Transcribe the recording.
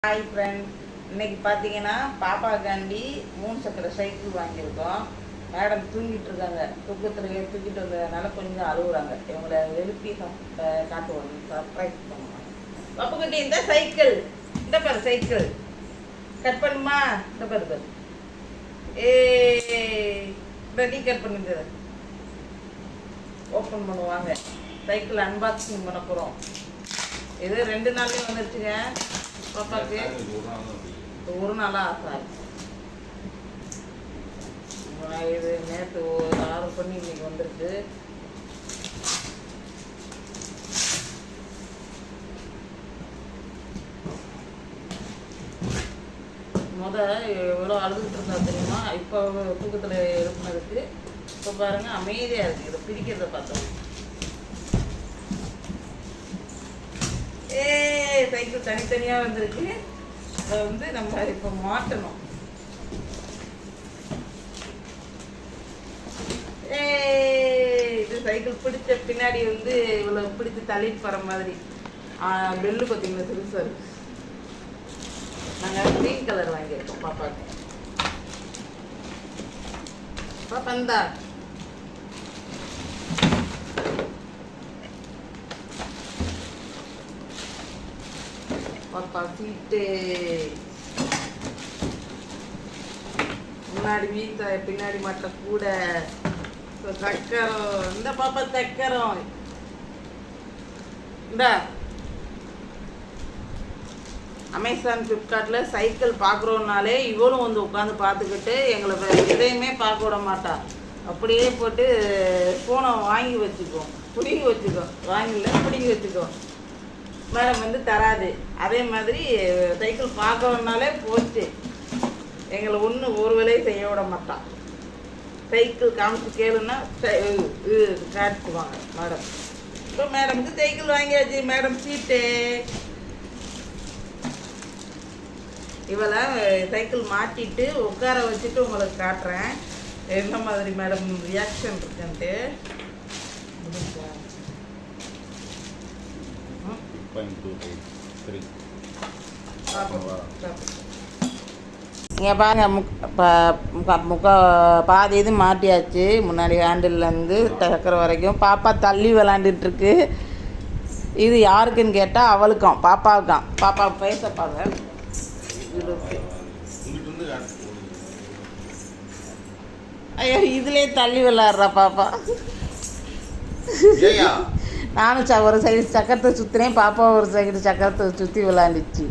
Hi friends, இன்னைக்கு பார்த்தீங்கன்னா பாப்பாக்காண்டி 3 சக்கர சைக்கிள் வாங்கியிருக்கோம். மேடம் தூங்கிட்டு இருக்காங்க. தூக்கத்தில் தூக்கிட்டு வந்ததுனால கொஞ்சம் அழுகுறாங்க. இவங்களை எழுப்பி காட்டுவோம், சர்ப்ரைஸ் பண்ணுவாங்க. பாப்புக்கிட்ட இந்த சைக்கிள், இந்த பாரு சைக்கிள் கட் பண்ணுமா, இந்த பாரு பாரு ரெடி கட் பண்ணுங்க. ஓப்பன் பண்ணுவாங்க. சைக்கிள் அன்பாக்சிங் பண்ண போகிறோம். இது 2 நாள்லேயும் வந்துருச்சுங்க. பாப்பாக்கு ஒரு நாளாக ஆசை. இது நேற்று ஆர்டர் பண்ணி இன்னைக்கு வந்திருக்கு. எவ்வளோ அழுதுகிட்டு இருந்தா தெரியுமா? இப்போ தூக்கத்தில் எழுப்புனதுக்கு இப்போ பாருங்க அமைதியாக இருக்குது. இதை பிரிக்கிறத பார்த்தோம். சைக்கிள் தனித்தனியாக வந்திருக்கு. அதை நம்ம இப்போ மாட்டணும். இது சைக்கிள் பிடிச்ச பின்னாடி இவ்வளோ பிடிச்சி தள்ளிட்டு போகிற மாதிரி பெல்லு பார்த்தீங்கன்னா சிறுசாக இருக்கு. நாங்கள் க்ரீன் கலர் வாங்கியிருக்கோம் பாப்பாக்கு. பாப்பா பாப்பா சீட்டு முன்னாடி வீட்டை பின்னாடி மட்டும் கூட சக்கரம். இந்த பாப்பா சக்கரம் இந்த அமேசான் ஃப்ளிப்கார்ட்டில் சைக்கிள் பார்க்குறோன்னாலே இவளும் உட்காந்து பார்த்துக்கிட்டு எங்களை எதையுமே பார்க்க விட மாட்டா. அப்படியே போட்டு ஃபோனை வாங்கி வச்சுக்கோ, பிடிங்கி வச்சுக்கோ, வாங்கல பிடிங்கி வச்சுக்கோ. மேடம் தராது. அதே மாதிரி சைக்கிள் பார்க்கணுன்னாலே போச்சு, எங்களை ஒரு வேலையை செய்ய விட மாட்டான். சைக்கிள் காமிச்சு கேளுன்னா காட்டுவாங்க மேடம். இப்போ மேடமுக்கு சைக்கிள் வாங்கியாச்சு. மேடம் சீட்டு. இவளை சைக்கிள் மாட்டிட்டு உட்கார வச்சுட்டு உங்களுக்கு காட்டுறேன் என்ன மாதிரி மேடம் ரியாக்ஷன் இருக்குன்ட்டு. இங்கே பாருங்க, பாதி இது மாட்டியாச்சு. முன்னாடி ஹேண்டில்லேருந்து சக்கரை வரைக்கும் பாப்பா தள்ளி விளாண்டுட்டுருக்கு. இது யாருக்குன்னு கேட்டால் அவளுக்கும் பாப்பாவுக்கான். பாப்பா பேசப்பாங்க. ஐயோ, இதுலேயே தள்ளி விளாட்றா பாப்பா. நானும் ஒரு சைடு சக்கரத்தை சுற்றினேன், பாப்பா ஒரு சைடு சக்கரத்தை சுற்றி விளாண்டுச்சு.